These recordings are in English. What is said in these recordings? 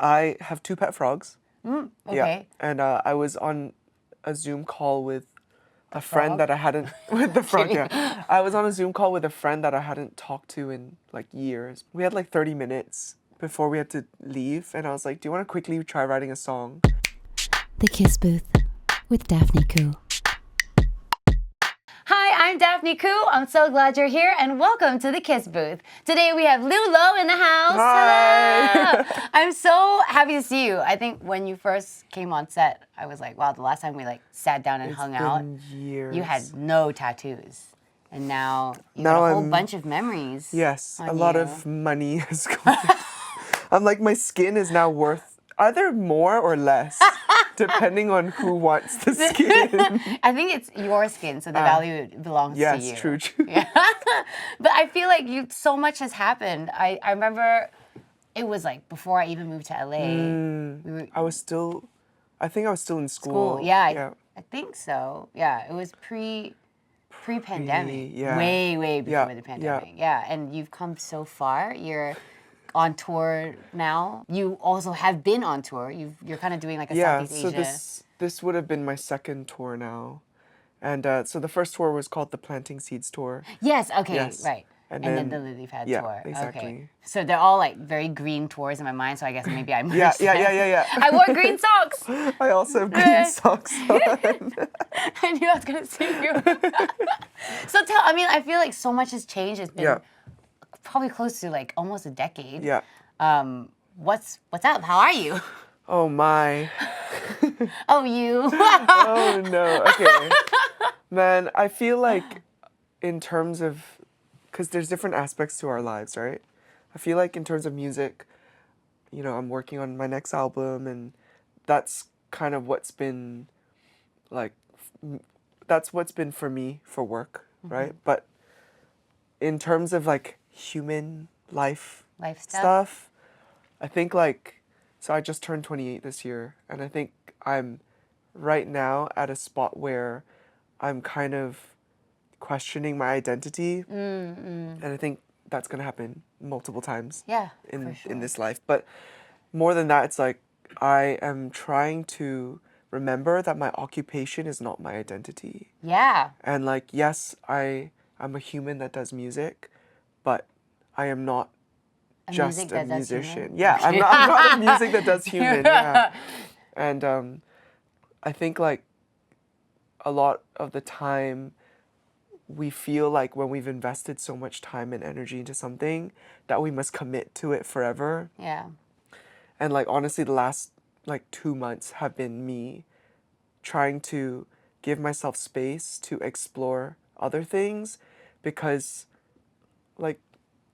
I have 2 pet frogs. Okay. Yeah. And I was on a Zoom call with a friend frog? that I hadn't with the frog. Kidding. Yeah. I was on a Zoom call with a friend that I hadn't talked to in like years. We had like 30 minutes before we had to leave, and I was like, "Do you want to quickly try writing a song?" The Kiss Booth with Daphne Khoo. Hi, I'm Daphne Khoo. I'm so glad you're here, and welcome to the Kiss Booth. Today we have lewloh in the house. Hi. Hello. I'm so happy to see you. I think when you first came on set, I was like, wow, the last time we like sat down and hung out, Years. you had no tattoos. And now you Now got a whole I'm- bunch of memories. Yes, on a lot you. of money has gone. I'm like, my skin is now worth either more or less, depending on who wants the skin. I think it's your skin, so the value belongs to you. Yes, true. Yeah. But I feel like so much has happened. I remember it was like before I even moved to LA. We were I think I was still in school. Yeah, I think so. Yeah, it was pre-pandemic. yeah. Way before Yeah, the yeah. pandemic. Yeah, and you've come so far. You're on tour now. You also have been on tour. You're kind of doing like a Southeast so Asia. this would have been my second tour now. And so the first tour was called the Planting Seeds Tour. Yes, okay, Yes. right. And And then then- the lily pad yeah, tour. Okay. exactly. So they're all like very green tours in my mind, so I guess maybe I merged Yeah. them. I wore green socks. I also have green socks on. I knew I was gonna see you. I feel like so much has changed. It's been Yeah. probably close to like almost a decade. Yeah. What's up? How are you? Oh my. Oh, you. Oh no. Okay. Man, I feel like in terms of, because there's different aspects to our lives, right? I feel like in terms of music, I'm working on my next album, and that's kind of what's been like, that's what's been for me for work, right? But in terms of like human life stuff, I think so I just turned 28 this year, and I think I'm right now at a spot where I'm kind of questioning my identity, and I think that's gonna happen multiple times Yeah, in for sure. in this life. But more than that, it's like I am trying to remember that my occupation is not my identity. Yeah. And like, yes, I'm a human that does music, but I am not just music a that does musician. human? Yeah, I'm not a music that does human. Yeah. And I think like a lot of the time we feel like when we've invested so much time and energy into something that we must commit to it forever. Yeah. And like honestly, the last like 2 months have been me trying to give myself space to explore other things, because like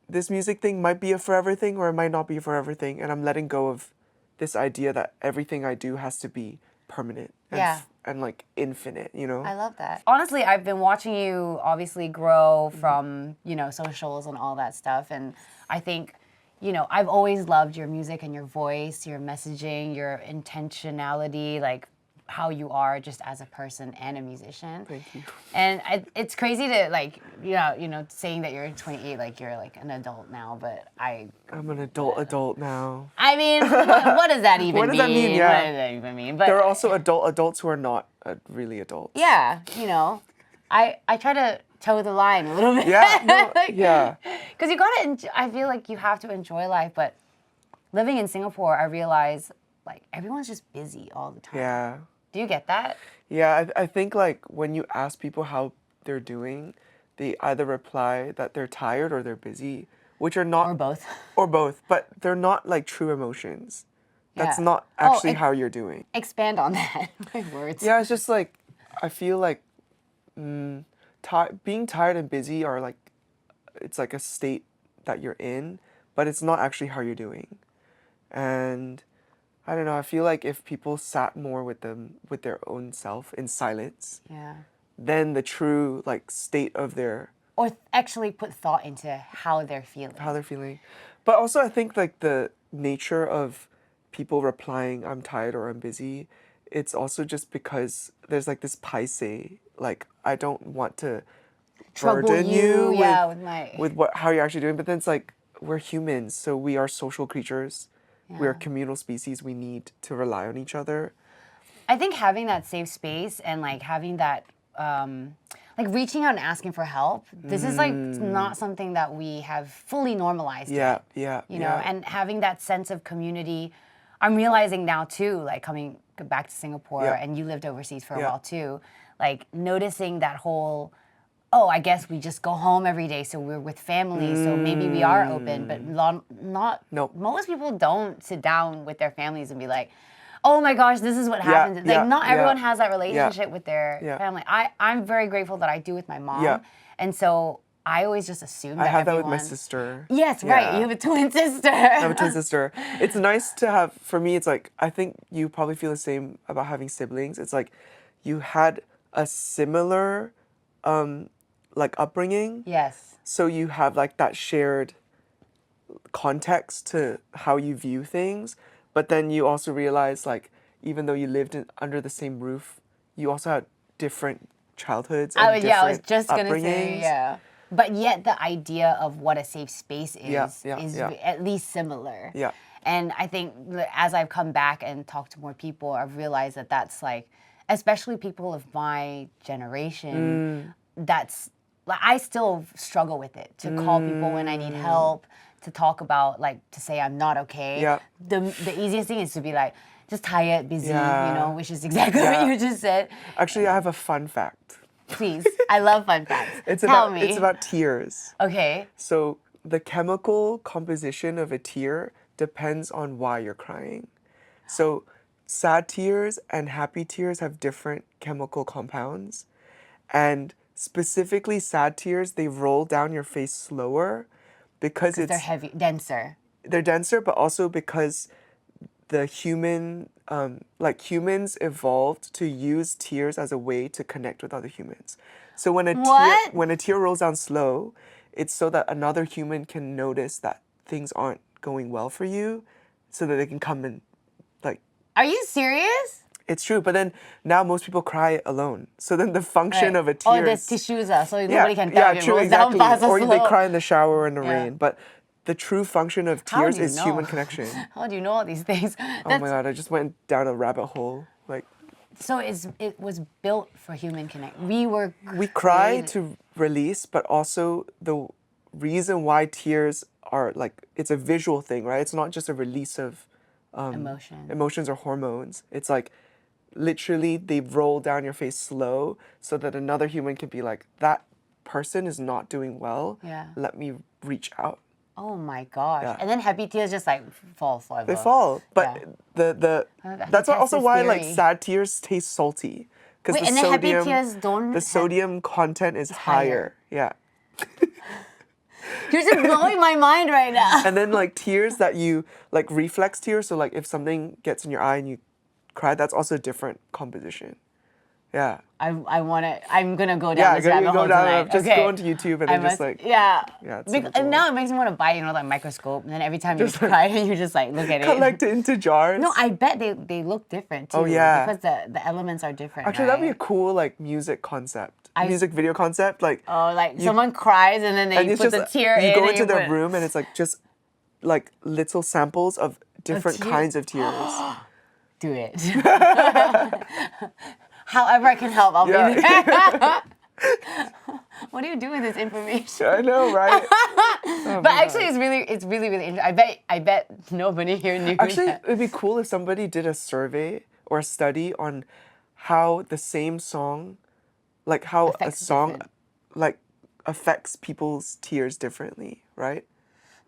this music thing might be a forever thing or it might not be a forever thing, and I'm letting go of this idea that everything I do has to be permanent and, Yeah. and like infinite, I love that. Honestly, I've been watching you obviously grow from, socials and all that stuff. And I think, I've always loved your music and your voice, your messaging, your intentionality, like how you are just as a person and a musician. Thank you. And it's crazy to like, saying that you're 28, like you're like an adult now, but I'm an adult now. I mean, what does that even mean? What does that mean? Yeah. What does that even mean? But There are also adults who are not really adults. yeah, I try to toe the line a little bit. Yeah, no, yeah. Because I feel like you have to enjoy life, but living in Singapore, I realize like everyone's just busy all the time. Yeah. Do you get that? Yeah, I think like when you ask people how they're doing, they either reply that they're tired or they're busy, which are not... Or both. Or both, but they're not like true emotions. That's Yeah. not actually how you're doing. Expand on that. My words. Yeah, it's just like, I feel like being tired and busy are like, it's like a state that you're in, but it's not actually how you're doing. And I don't know, I feel like if people sat more with their own self in silence, Yeah. then the true like state of their Or actually put thought into how they're feeling. But also I think like the nature of people replying I'm tired or I'm busy, it's also just because there's like this paise, like I don't want to Trouble burden you, you with my... with how you're actually doing, but then it's like we're humans, so we are social creatures. We're a communal species. We need to rely on each other. I think having that safe space and like having that, like reaching out and asking for help, this is like not something that we have fully normalized yet. You know, and having that sense of community, I'm realizing now too, like coming back to Singapore and you lived overseas for a while too, like noticing that whole, oh, I guess we just go home every day, so we're with family, so maybe we are open, but most people don't sit down with their families and be like, oh my gosh, this is what happens. Like, not everyone has that relationship with their family. I'm very grateful that I do with my mom, and so I always just assume that I have everyone... that with my sister. Yes, right, you have a twin sister. I have a twin sister. It's nice to have, for me, it's like, I think you probably feel the same about having siblings. It's like, you had a similar... like upbringing. Yes. So you have like that shared context to how you view things, but then you also realize like even though you lived under the same roof, you also had different childhoods and different I was just gonna say, upbringings. But yet the idea of what a safe space is at least similar. Yeah. And I think as I've come back and talked to more people, I've realized that that's like, especially people of my generation, that's like I still struggle with it, to call people when I need help, to talk about, like, to say I'm not okay. Yeah. The easiest thing is to be like, just tired, busy, you know, which is exactly what you just said. Actually, I have a fun fact. Please, I love fun facts. Tell me. It's about tears. Okay. So the chemical composition of a tear depends on why you're crying. So sad tears and happy tears have different chemical compounds. And specifically sad tears, they roll down your face slower because they're heavy, denser. They're denser, but also because the humans evolved to use tears as a way to connect with other humans. So when a tear rolls down slow, it's so that another human can notice that things aren't going well for you, so that they can come and like. Are you serious? It's true, but then now most people cry alone. So then the function of a tear. Oh, there's tissues, so nobody can tell if it rolls exactly. down fast or Or slow. they cry in the shower or in the rain. But the true function of tears is human connection. How do you know all these things? Oh my god, I just went down a rabbit hole. Like. So it was built for human connection. We cry to release, but also the reason why tears are like, it's a visual thing, right? It's not just a release of emotions or hormones. It's like literally they roll down your face slow so that another human can be like, that person is not doing well. Yeah. Let me reach out. Oh my gosh. And then happy tears just like fall forever. They fall. But that's also why like sad tears taste salty. Because and then happy tears don't the sodium content is higher. Yeah. You're just blowing my mind right now. And then like tears that you like reflex tears, so like if something gets in your eye and you cry, that's also a different composition. Yeah. I'm gonna go down this rabbit hole tonight. Just go onto YouTube and then just like and now it makes me want to buy, you know, that microscope, and then every time you cry, you just like look at it. Collect it into jars. No, I bet they look different too. Oh yeah. Because the elements are different. Actually, right? that'd be a cool like music concept. Music video concept, like. Oh, like someone cries and then they put the tear in. You go into the room and it's like just like little samples of different kinds of tears. Do it. However I can help, I'll be there. What do you do with this information? I know, right? Oh, but actually, it's really interesting. I bet nobody here knew. Actually, that. it'd be cool if somebody did a survey or a study on how the same song, like how a song, like affects people's tears differently, right?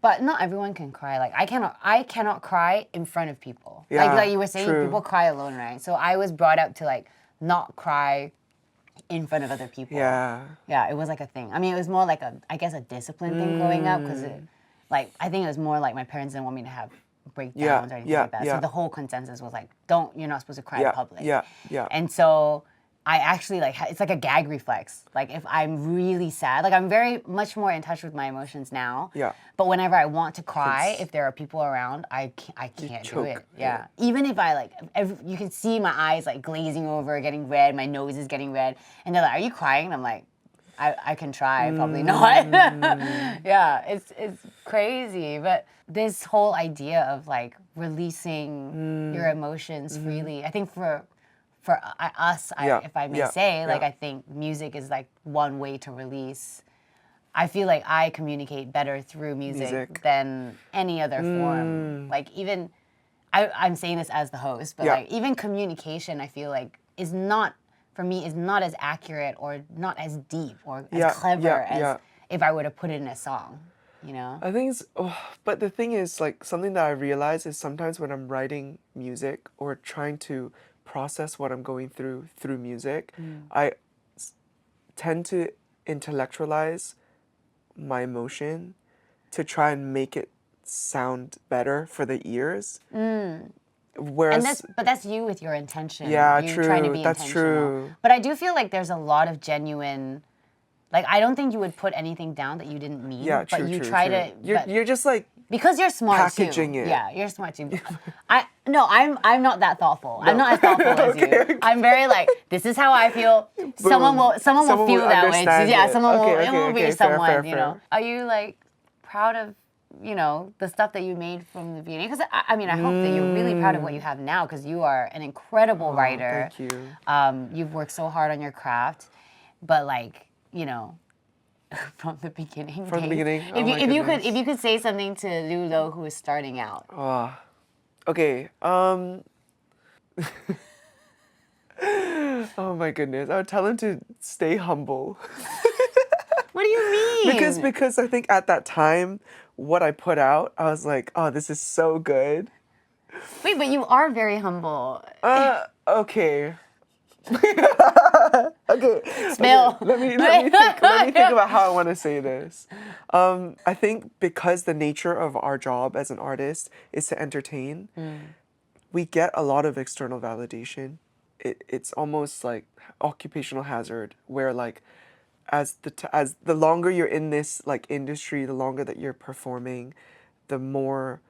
But not everyone can cry. Like I cannot cry in front of people. Yeah, like you were saying, true. people cry alone, right? So I was brought up to like not cry in front of other people. Yeah. Yeah, it was like a thing. I mean, it was more like I guess a discipline thing growing up, because like I think it was more like my parents didn't want me to have breakdowns or anything like that. So the whole consensus was like, you're not supposed to cry in public. Yeah. And so I actually like, it's like a gag reflex. Like if I'm really sad, like I'm very much more in touch with my emotions now. Yeah. But whenever I want to cry, if there are people around, I can't do it. Yeah. Even if I like, you can see my eyes like glazing over, getting red, my nose is getting red. And they're like, are you crying? And I'm like, I can try, probably not. Yeah, it's crazy. But this whole idea of like releasing your emotions freely. I think for us, Yeah, if I may yeah, say, like yeah. I think music is like one way to release. I feel like I communicate better through music. Than any other form. Like even, I'm saying this as the host, but Yeah. like even communication, I feel like is not, for me, is not as accurate or not as deep or Yeah, as clever yeah, as yeah. if I were to put it in a song, you know? I think it's, but the thing is, like, something that I realize is sometimes when I'm writing music or trying to process what I'm going through music, I tend to intellectualize my emotion to try and make it sound better for the ears. Whereas, But that's you with your intention. yeah, You're trying to true, be that's intentional. true. But I do feel like there's a lot of genuine, like I don't think you would put anything down that you didn't mean. Yeah, but true, you true, try true. to. You're just like Because you're smart packaging too. it. Yeah, you're smart too. I'm not that thoughtful. I'm not as thoughtful as you. Okay. I'm very like, this is how I feel. Someone will Someone feel will that way. understand Yeah, it. someone will Okay, it will okay, be okay, fair, someone, fair, you know. fair. Are you like proud of, you know, the stuff that you made from the beginning? Because I mean, I hope that you're really proud of what you have now because you are an incredible writer. Thank you. You've worked so hard on your craft, but like, you know, from the beginning. From the beginning? Oh If my goodness. you could say something to lewloh who is starting out. Okay. Oh my goodness. I would tell him to stay humble. What do you mean? Because I think at that time, what I put out, I was like, oh, this is so good. Wait, but you are very humble. Okay. Okay. Spill. Let me think about how I want to say this. I think because the nature of our job as an artist is to entertain, we get a lot of external validation. It's almost like occupational hazard, where like as the longer you're in this like industry, the longer that you're performing, the more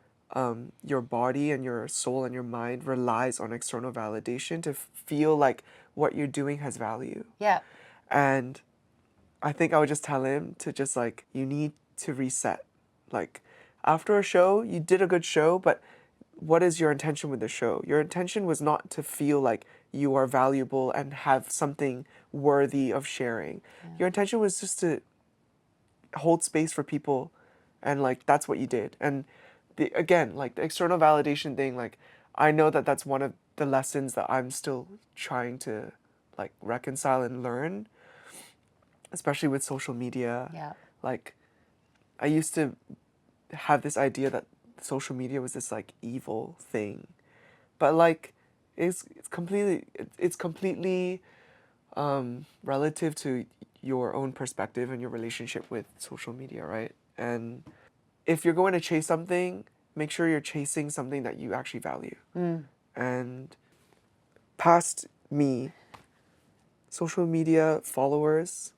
your body and your soul and your mind relies on external validation to feel like what you're doing has value. Yeah. And I think I would just tell him to just like, you need to reset. Like after a show, you did a good show, but what is your intention with the show? Your intention was not to feel like you are valuable and have something worthy of sharing. Your intention was just to hold space for people, and like that's what you did. And again, like the external validation thing, like I know that that's one of the lessons that I'm still trying to like reconcile and learn, especially with social media. Yeah. Like I used to have this idea that social media was this like evil thing, but like it's completely relative to your own perspective and your relationship with social media, right? And if you're going to chase something, make sure you're chasing something that you actually value. And past me, social media followers,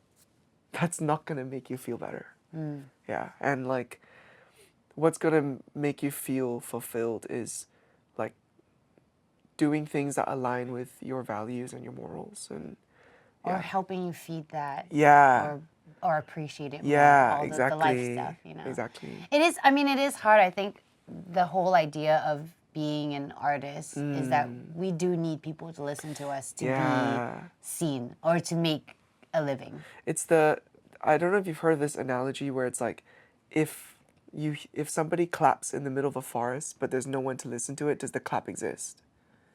that's not gonna make you feel better. Yeah, and like what's gonna make you feel fulfilled is like doing things that align with your values and your morals, and Or helping you feed that. yeah, Or appreciate it more. yeah, All exactly, the life stuff, you know. exactly. It is, I mean, it is hard. I think the whole idea of being an artist is that we do need people to listen to us to Yeah. be seen or to make a living. It's I don't know if you've heard of this analogy where it's like, if somebody claps in the middle of a forest but there's no one to listen to it, does the clap exist?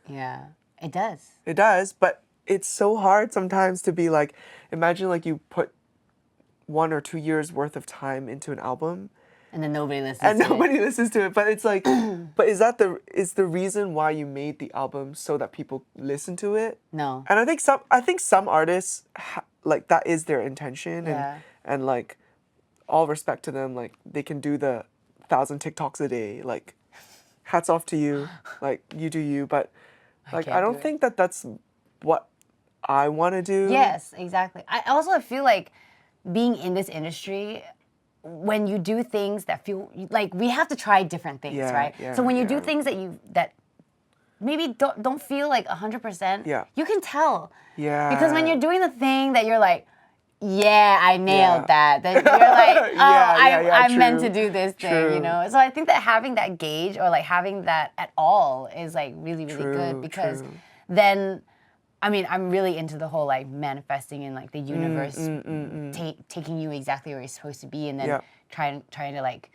Yeah, it does. It does, but it's so hard sometimes to be like, imagine like you put 1 or 2 years worth of time into an album And then nobody listens and to it. nobody listens to it, but it's like, but is the reason why you made the album so that people listen to it? No. And I think some artists like that is their intention, Yeah. and like all respect to them, like they can do the 1,000 TikToks a day, like hats off to you, like you do you, but like can't I do don't it. think that that's what I want to do. Yes, exactly. I also feel like being in this industry, when you do things that feel like we have to try different things, Yeah, right? yeah, So when you yeah. do things that maybe don't feel like 100%, Yeah. you can tell. Yeah. Because when you're doing the thing that you're like, yeah, I nailed Yeah. that. That you're like, oh, I'm meant to true. do this thing, you True. know? So I think that having that gauge or like having that at all is like really, really good True, because true. then, I mean, I'm really into the whole like manifesting and like the universe taking you exactly where you're supposed to be and then Yeah. trying to like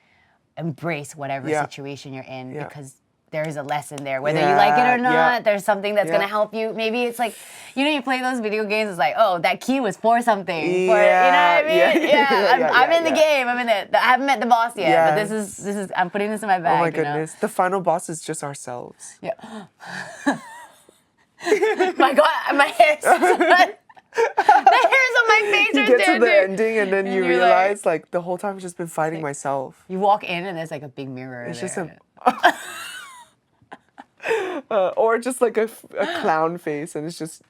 embrace whatever Yeah. situation you're in Yeah. because there is a lesson there, whether you like it or Yeah, not. yeah. There's something that's Yeah. gonna help you. Maybe it's like, you know, you play those video games. It's like, oh, that key was for something. For, you know what I mean? Yeah, yeah, I'm in the yeah. game. I'm in it. I haven't met the boss yet, but Yes. this is. I'm putting this in my bag. Oh my you know? goodness. The final boss is just ourselves. Yeah. My God, my hair's the hairs on my face You are get to standing. the ending and then you you're realize like the whole time I've just been fighting myself. You walk in and there's like a big mirror. It's there. just or just like a clown face and it's just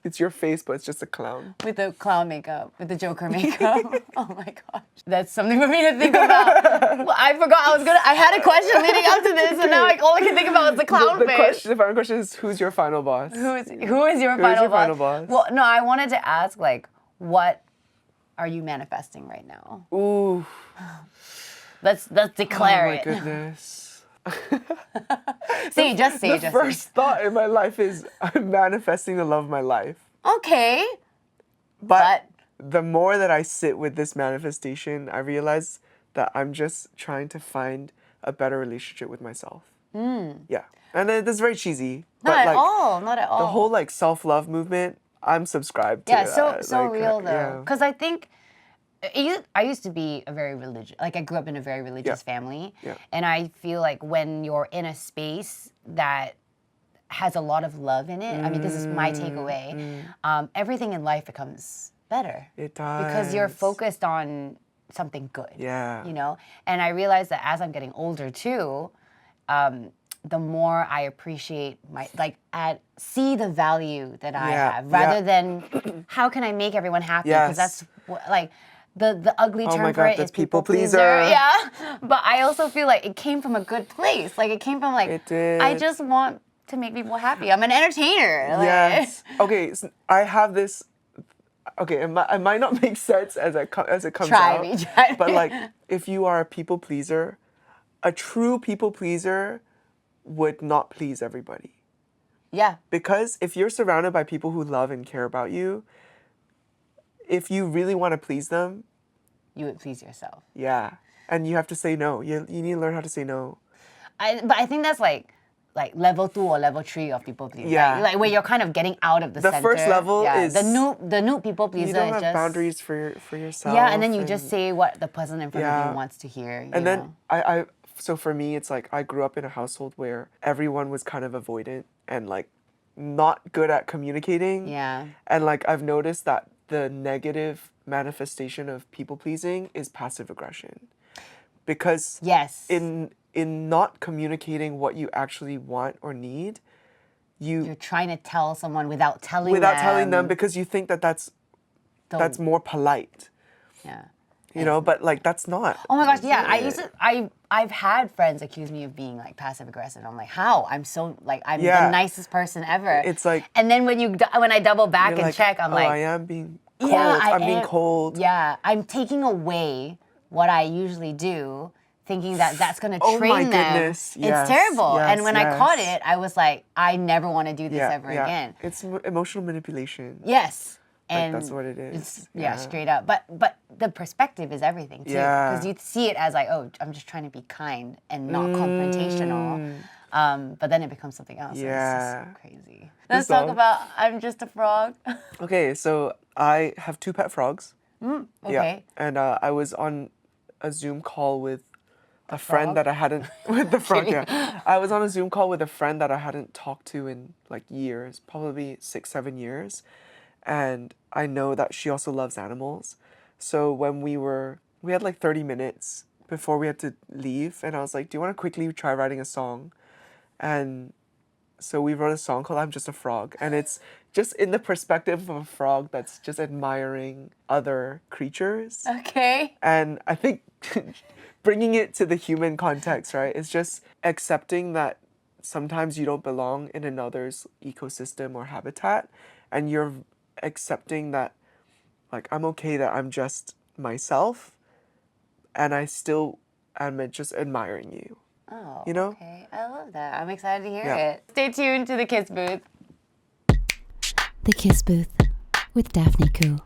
it's your face but it's just a clown. With the clown makeup, with the Joker makeup. Oh my gosh. That's something for me to think about. Well, I forgot I had a question leading up to this and now all I can think about is the clown face. The final question is who's your final boss? Who is your final boss? Well, no, I wanted to ask like what are you manifesting right now? Ooh. Let's declare Oh my it. goodness. Just say The first thought in my life is I'm manifesting the love of my life. Okay. But the more that I sit with this manifestation, I realize that I'm just trying to find a better relationship with myself. Yeah. And that's very cheesy. Not but at like, all. Not at all. The whole like self-love movement, I'm subscribed to. Yeah, so real though. Yeah. Because I think I used to be a very religious, like I grew up in a very religious family. Yeah. And I feel like when you're in a space that has a lot of love in it, I mean, this is my takeaway, everything in life becomes better. It does. Because you're focused on something good. Yeah. You know? And I realized that as I'm getting older too, the more I appreciate see the value that I have rather than how can I make everyone happy? Because that's like the ugly term my for God, it the is people people pleaser. pleaser. Yeah. But I also feel like it came from a good place. Like it came from like It did. I just want to make people happy. I'm an entertainer. Like, Yes. Okay, so I have this. Okay, it might not make sense as it comes Try out. me. But like, if you are a people pleaser, a true people pleaser would not please everybody. Yeah. Because if you're surrounded by people who love and care about you, if you really want to please them, You would please yourself. yeah, and you have to say no. You need to learn how to say no. But I think that's like level 2 or level 3 of people pleasing. Yeah. Like where you're kind of getting out of the center. first level is the noob people pleaser. You don't is have just, boundaries for yourself. Yeah, and then you just say what the person in front of Yeah. you wants to hear. And you then know? so for me, it's like I grew up in a household where everyone was kind of avoidant and like not good at communicating. Yeah. And like I've noticed that the negative manifestation of people pleasing is passive aggression. Because Yes. in not communicating what you actually want or need, You're trying to tell someone without telling them because you think that that's more polite. Yeah. You know, but like that's not. Oh my gosh, yeah. it. I've had friends accuse me of being like passive aggressive. I'm like, how? I'm so like I'm Yeah. the nicest person ever. It's like and then when I double back you're and like, check, I'm oh, like, I am being cold. yeah, I'm being cold. Yeah, I'm taking away what I usually do, thinking that that's gonna Oh train my them. goodness, It's yes, terrible. yes, and when I caught yes. it, I was like, I never want to do this ever again. It's emotional manipulation. Yes. Like, And that's what it is. It's, Yeah. straight up. But the perspective is everything too. Yeah. Because you see it as like, oh, I'm just trying to be kind and not confrontational. But then it becomes something else. And Yeah. it's just crazy. Let's song. talk about I'm Just a Frog. Okay, so I have 2 pet frogs. Okay. Yeah. And I was on a Zoom call with a friend frog? that I hadn't with the frog. Yeah. I was on a Zoom call with a friend that I hadn't talked to in like years, probably 6-7 years. And I know that she also loves animals. So when we had like 30 minutes before we had to leave, and I was like, do you want to quickly try writing a song? And so we wrote a song called I'm Just a Frog. And it's just in the perspective of a frog that's just admiring other creatures. Okay. And I think bringing it to the human context, right, is just accepting that sometimes you don't belong in another's ecosystem or habitat. And you're accepting that Like, I'm okay that I'm just myself, and I still am just admiring you. Oh, You know? okay. I love that. I'm excited to hear Yeah. it. Stay tuned to the Kiss Booth. The Kiss Booth with Daphne Khoo.